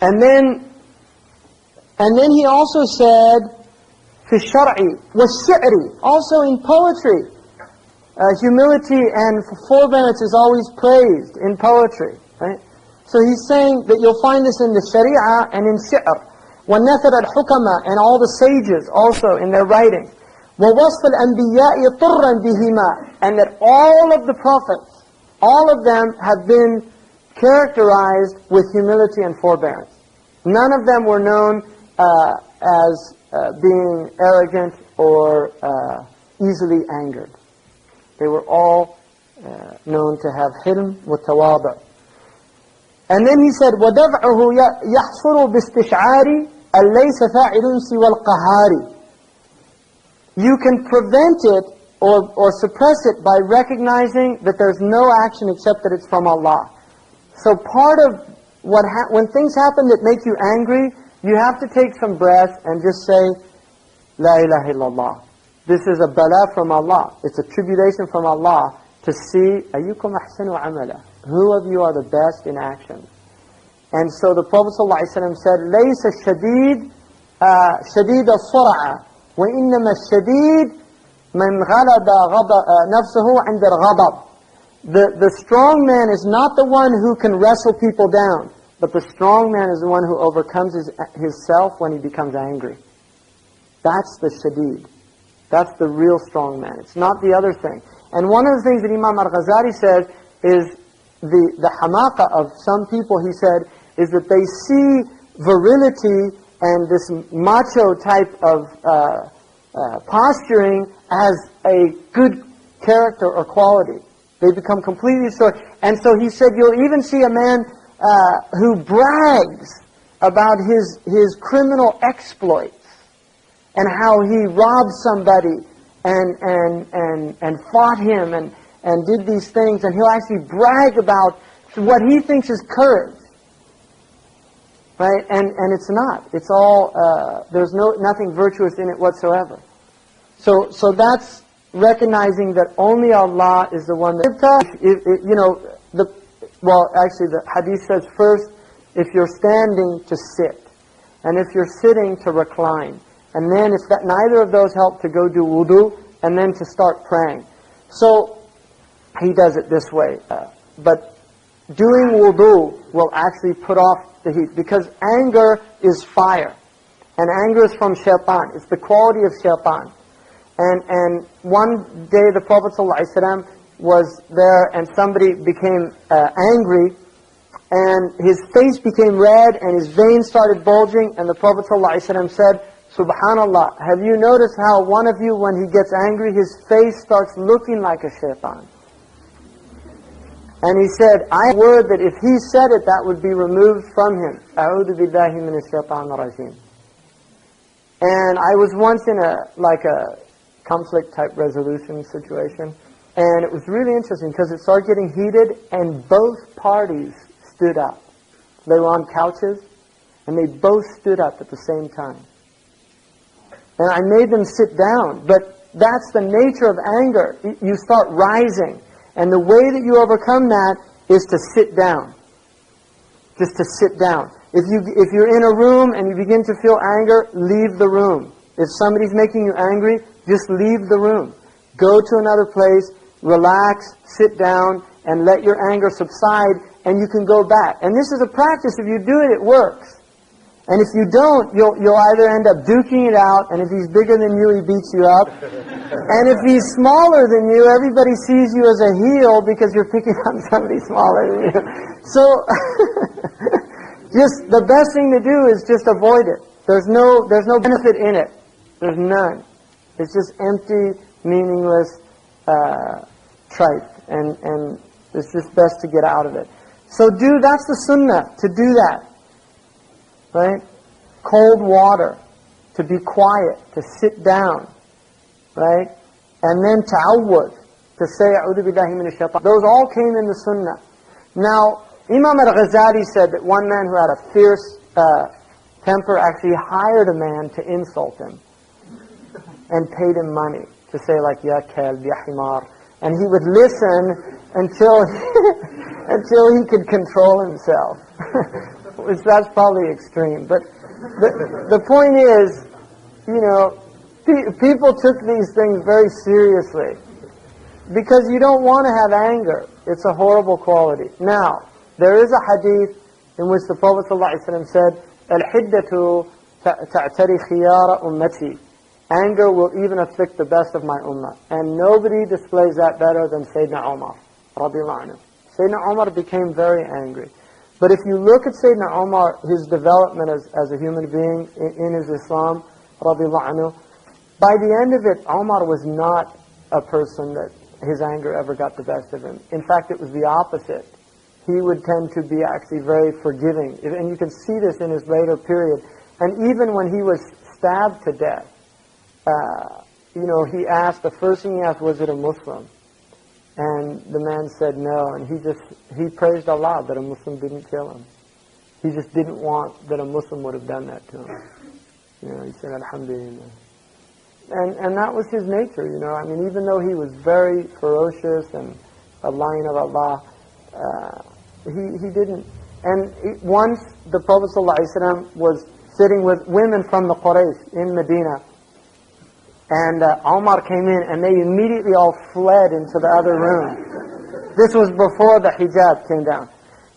And then he also said, في الشرع والشعر, also in poetry. Humility and forbearance is always praised in poetry, right? So he's saying that you'll find this in the Sharia and in Shi'r. وَالنَّثَرَ الْحُكَمَةِ, and all the sages also in their writings. وَوَصْفَ الْأَنْبِيَاءِ طُرًّا بِهِمَا, and that all of the prophets, all of them have been characterized with humility and forbearance. None of them were known as being arrogant or easily angered. They were all known to have hilm wa tawada. And then he said, وَدَفْعُهُ يَحْصُرُ بِاسْتِشْعَارِ أَلَّيْسَ فَاعِلٌ سِوَى الْقَهَارِ. You can prevent it or suppress it by recognizing that there's no action except that it's from Allah. So part of when things happen that make you angry, you have to take some breath and just say, La ilaha illallah. This is a bala from Allah. It's a tribulation from Allah to see, أَيُّكُمْ أَحْسَنُ عَمَلًا. Who of you are the best in action? And so the Prophet ﷺ said, لَيْسَ الشَّدِيد شَدِيدَ الصُّرَعَ وَإِنَّمَا الشَّدِيد مَنْ غَلَبَ نَفْسَهُ عِنْدَ الْغَضَبِ. The strong man is not the one who can wrestle people down, but the strong man is the one who overcomes his self when he becomes angry. That's the shadid. That's the real strong man. It's not the other thing. And one of the things that Imam al-Ghazali says is the hamaqa of some people, he said, is that they see virility and this macho type of posturing as a good character or quality. They become completely destroyed. And so he said, you'll even see a man who brags about his criminal exploits and how he robbed somebody and fought him and did these things, and he'll actually brag about what he thinks is courage. Right? And it's not. It's all, there's nothing virtuous in it whatsoever. So that's recognizing that only Allah is the one that, actually the hadith says first, if you're standing, to sit. And if you're sitting, to recline. And then if neither of those help, to go do wudu, and then to start praying. So he does it this way. But doing wudu will actually put off the heat, because anger is fire. And anger is from shaitan. It's the quality of shaitan. And one day the Prophet ﷺ was there, and somebody became angry, and his face became red, and his veins started bulging, and the Prophet ﷺ said, Subhanallah, have you noticed how one of you, when he gets angry, his face starts looking like a shaitan? And he said, I word that if he said it, that would be removed from him. A'udhu billahi minash shaitanir rajim. And I was once in a conflict type resolution situation, and it was really interesting because it started getting heated, and both parties stood up. They were on couches, and they both stood up at the same time. And I made them sit down, but that's the nature of anger. You start rising, and the way that you overcome that is to sit down. Just to sit down. If you're in a room and you begin to feel anger, leave the room. If somebody's making you angry, just leave the room. Go to another place, relax, sit down, and let your anger subside, and you can go back. And this is a practice. If you do it, it works. And if you don't, you'll either end up duking it out, and if he's bigger than you, he beats you up. And if he's smaller than you, everybody sees you as a heel because you're picking on somebody smaller than you. So, just the best thing to do is just avoid it. There's no benefit in it. There's none. It's just empty, meaningless tripe, and it's just best to get out of it. So that's the sunnah, to do that. Right? Cold water, to be quiet, to sit down, right? And then ta'awwud, to say a'udhu billahi minash shaitan. Those all came in the sunnah. Now, Imam al-Ghazali said that one man who had a fierce temper actually hired a man to insult him and paid him money to say like, ya kalb, ya himar. And he would listen until he could control himself. that's probably extreme. But the point is, you know, people took these things very seriously. Because you don't want to have anger. It's a horrible quality. Now, there is a hadith in which the Prophet ﷺ said, "Al-hiddatu ta'tari khiyara ummati." Anger will even afflict the best of my ummah. And nobody displays that better than Sayyidina Umar, radiallahu anhu. Sayyidina Umar became very angry. But if you look at Sayyidina Umar, his development as a human being in his Islam, radiallahu anhu, by the end of it, Umar was not a person that his anger ever got the best of him. In fact, it was the opposite. He would tend to be actually very forgiving. And you can see this in his later period. And even when he was stabbed to death, you know, the first thing he asked, was it a Muslim? And the man said no, and he praised Allah that a Muslim didn't kill him. He just didn't want that a Muslim would have done that to him. You know, he said, Alhamdulillah. And that was his nature, you know. I mean, even though he was very ferocious and a lion of Allah, he didn't. And once the Prophet ﷺ was sitting with women from the Quraysh in Medina, and Omar came in, and they immediately all fled into the other room. This was before the hijab came down.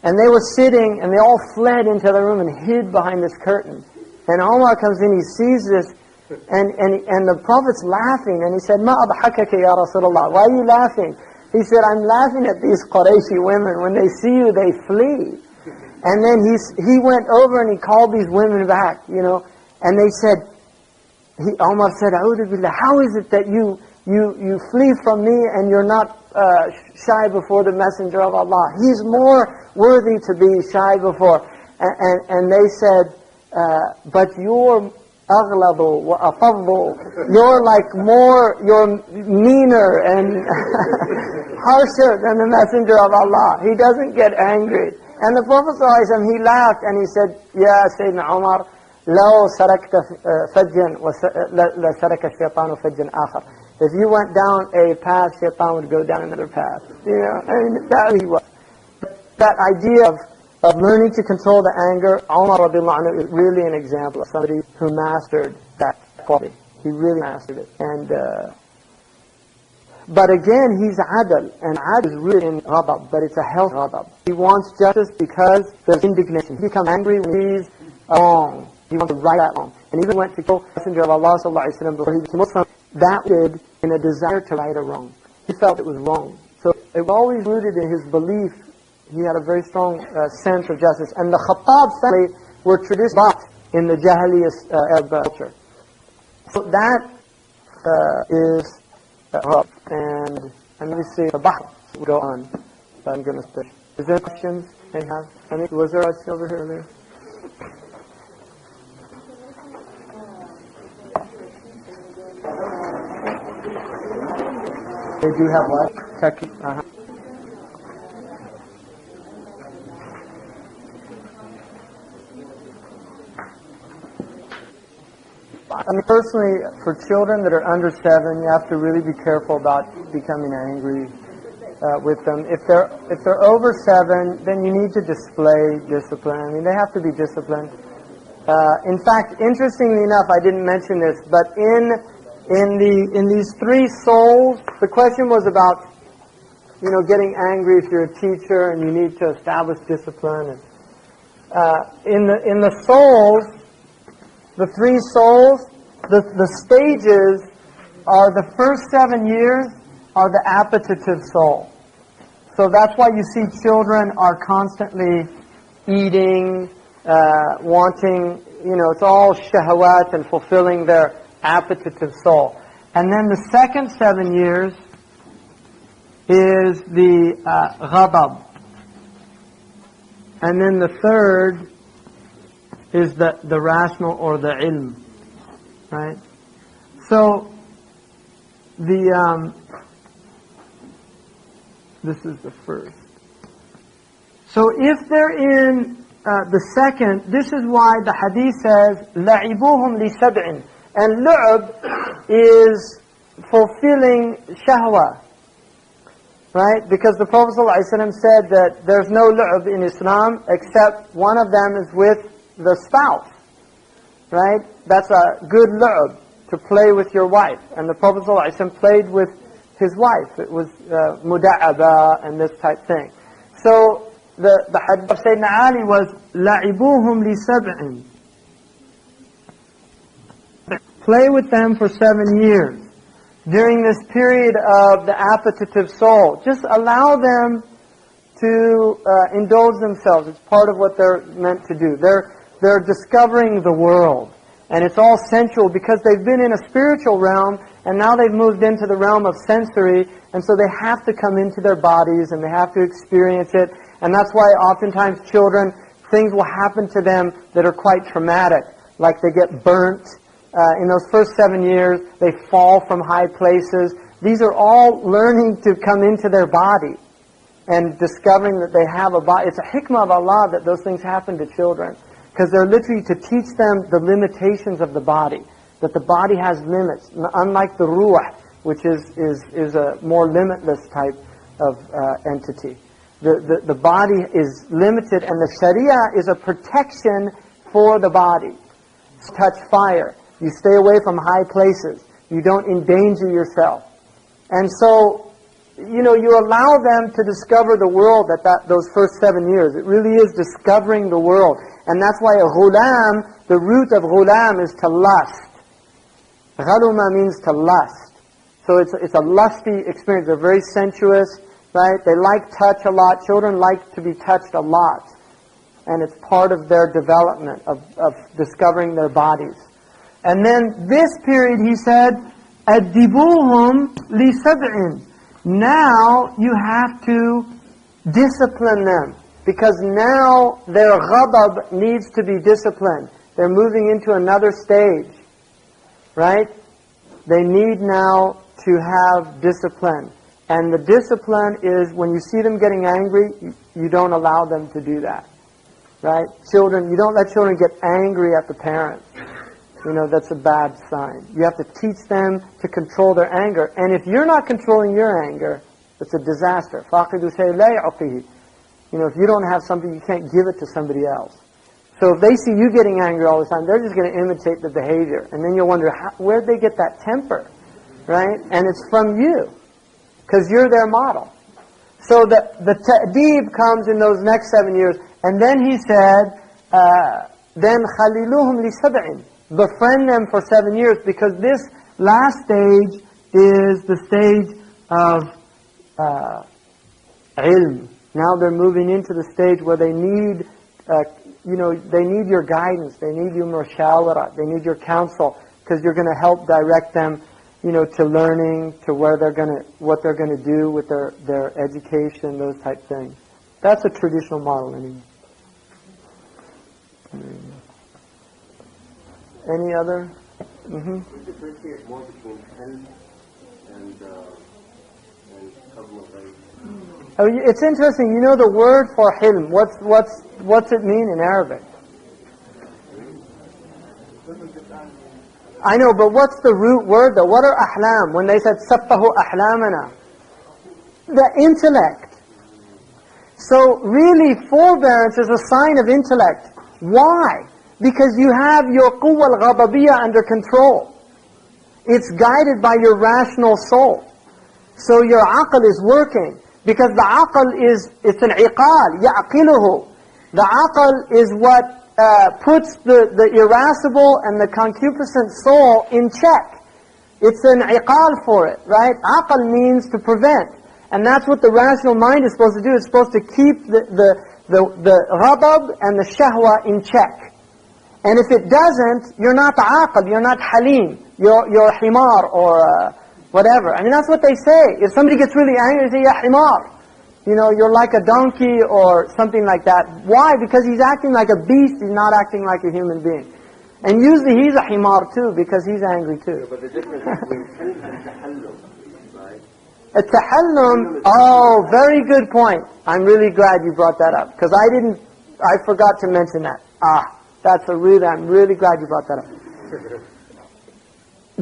And they were sitting, and they all fled into the room and hid behind this curtain. And Omar comes in, he sees this, and the Prophet's laughing, and he said, "Ma adhakaka ya Rasulullah, why are you laughing?" He said, "I'm laughing at these Qurayshi women. When they see you, they flee." And then he went over and he called these women back, you know, and they said, Omar said, "A'udhu billah, how is it that you flee from me and you're not shy before the Messenger of Allah? He's more worthy to be shy before." And they said, "But you're aghladu wa afaddu, you're like you're meaner and harsher than the Messenger of Allah. He doesn't get angry." And the Prophet ﷺ, he laughed and he said, "Ya Sayyidina Umar, لو سرقت فجا لسرق الشيطان فجا آخر." If you went down a path, shaitan would go down another path. You know, I mean, that he was. That idea of learning to control the anger, Umar radiallahu anhu is really an example of somebody who mastered that quality. He really mastered it. And but again, he's adl, and adl is rooted in ghadab, but it's a healthy ghadab. He wants justice because there's indignation. He becomes angry when he's wrong. He wants to right that wrong. And even went to kill the Messenger of Allah sallallahu alaihi wasallam before he became Muslim. That did in a desire to right a wrong. He felt it was wrong. So it was always rooted in his belief. He had a very strong sense of justice. And the Khattab family were traditionally in the Jahiliyyah Arab culture. So that is and obviously the Bahr will go on. I'm going to start. Is there questions? Was there a question over here earlier? They do have what? I mean, personally, for children that are under 7, you have to really be careful about becoming angry with them. If they're over 7, then you need to display discipline. I mean, they have to be disciplined. In fact, interestingly enough, I didn't mention this, but in these 3 souls, the question was about, you know, getting angry if you're a teacher and you need to establish discipline. And in the souls, the 3 souls, the stages are the first 7 years are the appetitive soul. So that's why you see children are constantly eating, wanting, you know, it's all shahawat and fulfilling their appetitive soul. And then the second 7 years is the ghadab. And then the third is the rational or the ilm, right? So this is the first. So if they're in the second, this is why the hadith says لَعِبُوهُمْ لِسَبْعٍ, and lu'b is fulfilling shahwa. right? Because the Prophet ﷺ said that there's no lu'b in Islam except one of them is with the spouse, right? That's a good lu'b, to play with your wife. And the Prophet ﷺ played with his wife. It was muda'aba and this type thing. So the hadith of Sayyidina Ali was لَعِبُوهُمْ لِسَبْعٍ. Play with them for 7 years. During this period of the appetitive soul, just allow them to indulge themselves. It's part of what they're meant to do. They're discovering the world. And it's all sensual because they've been in a spiritual realm and now they've moved into the realm of sensory, and so they have to come into their bodies and they have to experience it. And that's why oftentimes children, things will happen to them that are quite traumatic, like they get burnt. In those first 7 years, they fall from high places. These are all learning to come into their body and discovering that they have a body. It's a hikmah of Allah that those things happen to children, because they're literally to teach them the limitations of the body, that the body has limits, unlike the ruh, which is a more limitless type of entity. The body is limited, and the sharia is a protection for the body. Touch fire. You stay away from high places. You don't endanger yourself. And so, you allow them to discover the world at those first 7 years. It really is discovering the world. And that's why a ghulam, the root of ghulam is to lust. Ghaluma means to lust. So it's a lusty experience. They're very sensuous, right? They like touch a lot. Children like to be touched a lot. And it's part of their development, of discovering their bodies. And then this period, he said, أَدِّبُوهُمْ لِسَبْعٍ. Now you have to discipline them, because now their ghadab needs to be disciplined. They're moving into another stage, right? They need now to have discipline. And the discipline is when you see them getting angry, you don't allow them to do that, right? Children, you don't let children get angry at the parents. That's a bad sign. You have to teach them to control their anger. And if you're not controlling your anger, it's a disaster. فَاقِدُ سَيْءٍ لَا يُعْطِيهِ. If you don't have something, you can't give it to somebody else. So if they see you getting angry all the time, they're just going to imitate the behavior. And then you'll wonder, where'd they get that temper? Right? And it's from you, because you're their model. So the ta'deeb comes in those next 7 years. And then he said, then خَلِلُوهُمْ لِسَبْعٍ. Befriend them for 7 years, because this last stage is the stage of ilm. Now they're moving into the stage where they need, they need your guidance, they need your mushawara, they need your counsel, because you're going to help direct them, to learning, to what they're going to do with their education, those type things. That's a traditional model anyway. Any other? Mm-hmm. We differentiate more between hilm and qabl al-ghayb. Oh, it's interesting. You know the word for hilm. What's it mean in Arabic? I know, but what's the root word though? What are ahlam? When they said safahu ahlamana, the intellect. So really, forbearance is a sign of intellect. Why? Because you have your quwwa al-ghadabiyya under control. It's guided by your rational soul. So your aql is working. Because the aql it's an iqal, ya'qiluhu. The aql is what puts the irascible and the concupiscent soul in check. It's an iqal for it, right? Aql means to prevent. And that's what the rational mind is supposed to do. It's supposed to keep the ghadab and the shahwa in check. And if it doesn't, you're not aql, you're not halim, you're himar or whatever. I mean, that's what they say. If somebody gets really angry, they say, ya himar. You're like a donkey or something like that. Why? Because he's acting like a beast, he's not acting like a human being. And usually he's a himar too, because he's angry too. Yeah, but the difference between hilm and tahallum, right? A tahallum, oh, very good point. I'm really glad you brought that up, because I forgot to mention that. I'm really glad you brought that up.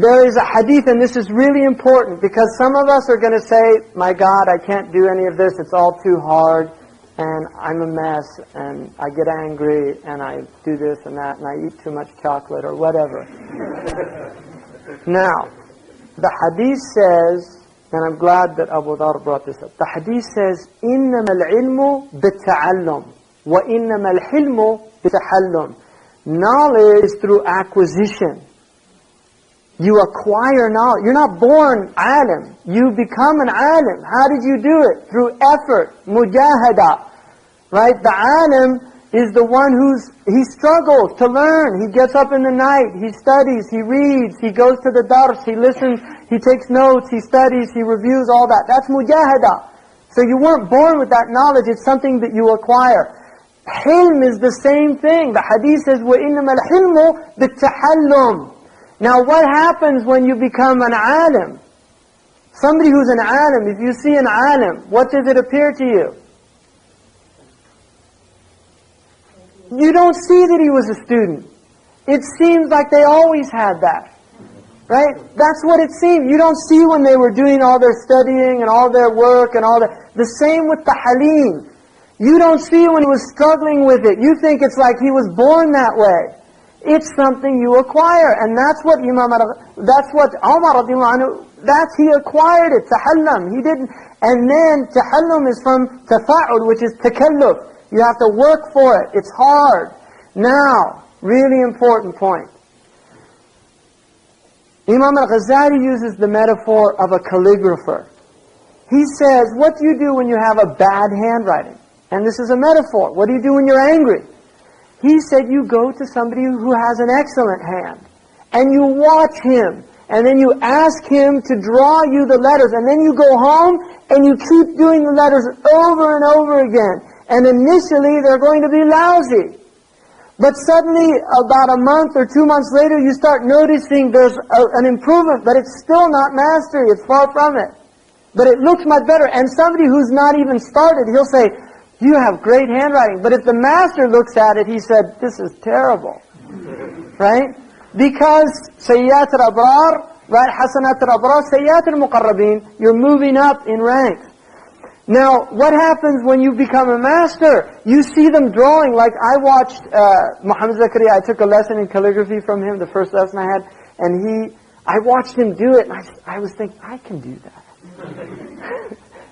there is a hadith, and this is really important, because some of us are going to say, my God, I can't do any of this, it's all too hard, and I'm a mess, and I get angry, and I do this and that, and I eat too much chocolate, or whatever. Now, the hadith says, and I'm glad that Abu Dhar brought this up, the hadith says, إِنَّمَا الْعِلْمُ بِالتَّعَلُّمِ وَإِنَّمَا الْحِلْمُ بِالتَّحَلُّمِ. Knowledge is through acquisition. You acquire knowledge. You're not born alim. You become an alim. How did you do it? Through effort, mujahada. Right? The alim is the one he struggles to learn. He gets up in the night, he studies, he reads, he goes to the dars, he listens, he takes notes, he studies, he reviews, all that. That's mujahada. So you weren't born with that knowledge, it's something that you acquire. Hilm is the same thing. The hadith says, وَإِنَّمَا الْحِلْمُ بِالتَّحَلُّمِ. Now what happens when you become an alim? Somebody who's an alim, if you see an alim, what does it appear to you? You don't see that he was a student. It seems like they always had that. Right? That's what it seemed. You don't see when they were doing all their studying and all their work and all that. The same with the halim. You don't see when he was struggling with it. You think it's like he was born that way. It's something you acquire, and that's what that's what Umar radiallahu anhu, he acquired it, tahallum. He didn't, and then tahallum is from tafa'ul, which is takalluf. You have to work for it. It's hard. Now, really important point. Imam al-Ghazali uses the metaphor of a calligrapher. He says, what do you do when you have a bad handwriting? And this is a metaphor. What do you do when you're angry? He said you go to somebody who has an excellent hand, and you watch him, and then you ask him to draw you the letters, and then you go home, and you keep doing the letters over and over again. And initially, they're going to be lousy. But suddenly, about a month or 2 months later, you start noticing there's an improvement, but it's still not mastery, it's far from it. But it looks much better. And somebody who's not even started, he'll say, you have great handwriting. But if the master looks at it, he said, this is terrible. Right? Because sayyat al-abrar, right? Hasanat al-abrar, sayyat al-muqarrabin, you're moving up in ranks. Now, what happens when you become a master? You see them drawing. Like I watched Muhammad Zakaria, I took a lesson in calligraphy from him, the first lesson I had, and I watched him do it, and I was thinking, I can do that.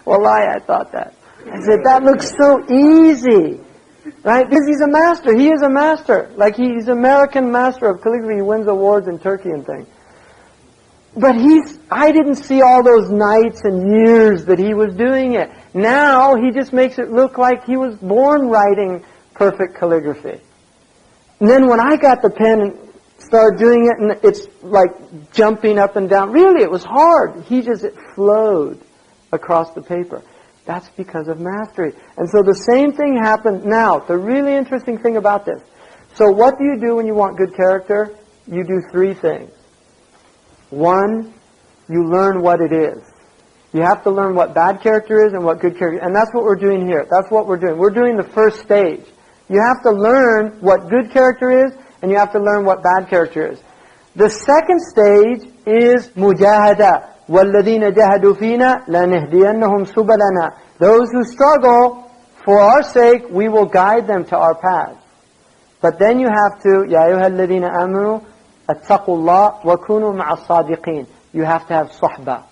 Wallahi, I thought that. I said, that looks so easy. Right? Because he's a master. He is a master. Like he's American master of calligraphy. He wins awards in Turkey and things. But I didn't see all those nights and years that he was doing it. Now, he just makes it look like he was born writing perfect calligraphy. And then when I got the pen and started doing it, and it's like jumping up and down. Really, it was hard. It flowed across the paper. That's because of mastery. And so the same thing happened now. The really interesting thing about this. So what do you do when you want good character? You do three things. One, you learn what it is. You have to learn what bad character is and what good character is. And that's what we're doing here. That's what we're doing. We're doing the first stage. You have to learn what good character is, and you have to learn what bad character is. The second stage is mujahada. وَالَّذِينَ جَهَدُوا فِينَا لَنَهْدِيَنَّهُمْ سُبَلَنَا. Those who struggle, for our sake, we will guide them to our paths. But then you have to, يَا أَيُّهَا الَّذِينَ آمَنُوا اتَّقُوا اللَّهَ وَكُونُوا مَعَ الصَّادِقِينَ. You have to have صحبة.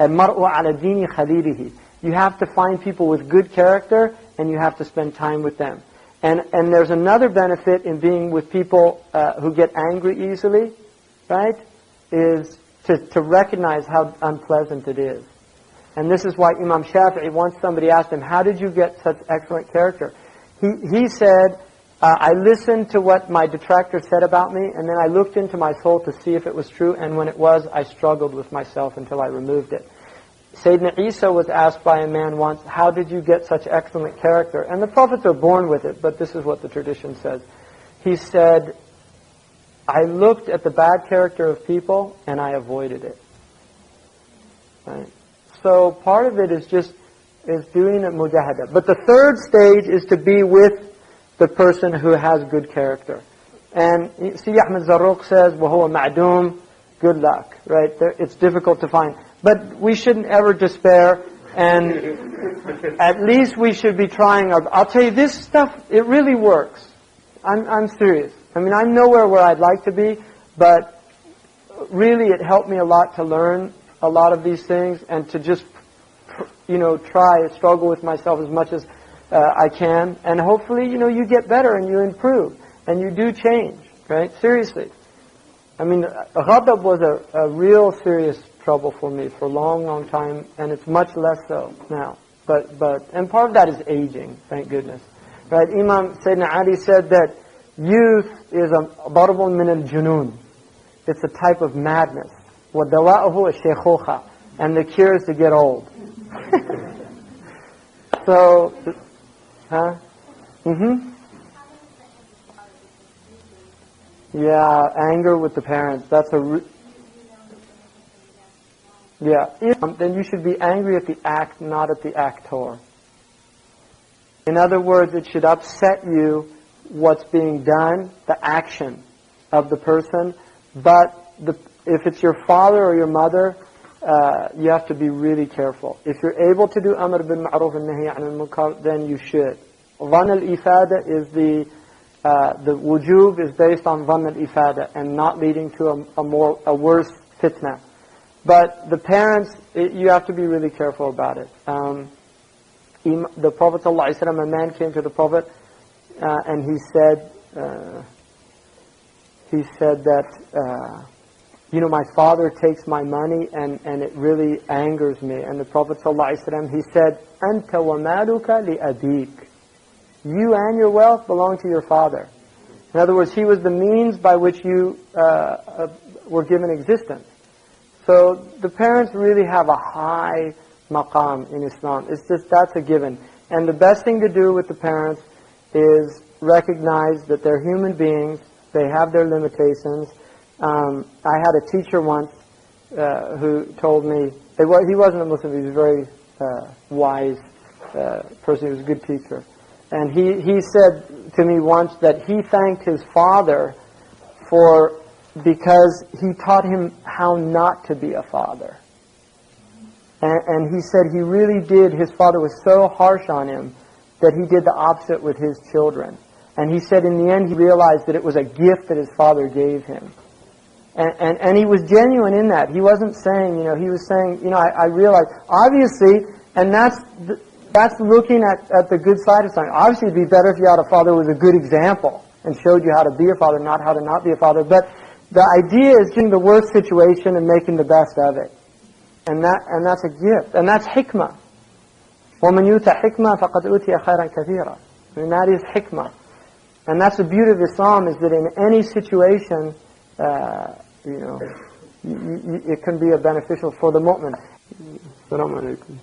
الْمَرْءُ عَلَى دِينِ خَلِيلِهِ. You have to find people with good character, and you have to spend time with them. And there's another benefit in being with people who get angry easily, right? Is to recognize how unpleasant it is. And this is why Imam Shafi'i, once somebody asked him, how did you get such excellent character? He said, I listened to what my detractors said about me, and then I looked into my soul to see if it was true, and when it was, I struggled with myself until I removed it. Sayyidina Isa was asked by a man once, how did you get such excellent character? And the prophets are born with it, but this is what the tradition says. He said, I looked at the bad character of people and I avoided it. Right? So part of it is doing a mujahada. But the third stage is to be with the person who has good character. And Sayyid Ahmed Zarruq says, وَهُوَ مَعْدُوم good luck, right? It's difficult to find. But we shouldn't ever despair, and at least we should be trying I'll tell you, this stuff, it really works. I'm serious. I mean, I'm nowhere where I'd like to be, but really it helped me a lot to learn a lot of these things and to just, struggle with myself as much as I can. And hopefully, you get better and you improve and you do change, right? Seriously. I mean, ghadab was a real serious trouble for me for a long, long time, and it's much less so now. And part of that is aging, thank goodness. Right? Imam Sayyidina Ali said that youth is a darbun min al-junun. It's a type of madness. وَدَوَاءُهُ الشَّيْخُوخَةِ. And the cure is to get old. So, Yeah, anger with the parents. That's then you should be angry at the act, not at the actor. In other words, it should upset you what's being done, the action of the person, but if it's your father or your mother, you have to be really careful. If you're able to do amr bil ma'ruf and nahi anil munkar, then you should. Dhan al-ifada is the wujub is based on dhan al-ifada and not leading to a worse fitna. But the parents, you have to be really careful about it. The Prophet ﷺ, a man came to the Prophet and he said that my father takes my money and it really angers me. And the Prophet ﷺ, he said, أَنْتَ وَمَالُكَ لِأَبِيكَ. You and your wealth belong to your father. In other words, he was the means by which you were given existence. So the parents really have a high maqam in Islam. It's just, that's a given. And the best thing to do with the parents is recognize that they're human beings, they have their limitations. I had a teacher once who told me, he wasn't a Muslim, he was a very wise person, he was a good teacher. And he said to me once that he thanked his father because he taught him how not to be a father. And he said he really did, his father was so harsh on him that he did the opposite with his children. And he said in the end he realized that it was a gift that his father gave him. And he was genuine in that. He wasn't saying, he was saying, I realized, obviously, and that's looking at the good side of something. Obviously it'd be better if you had a father who was a good example and showed you how to be a father, not how to not be a father. But the idea is taking the worst situation and making the best of it. And that's a gift. And that's hikmah. وَمَنْ يُؤْتَ حِكْمَةً فَقَدْ أُوتِيَ خَيْرًا كَثِيرًا. And that is hikmah. And that's the beauty of Islam, is that in any situation, it can be beneficial for the mu'min. Assalamu alaikum.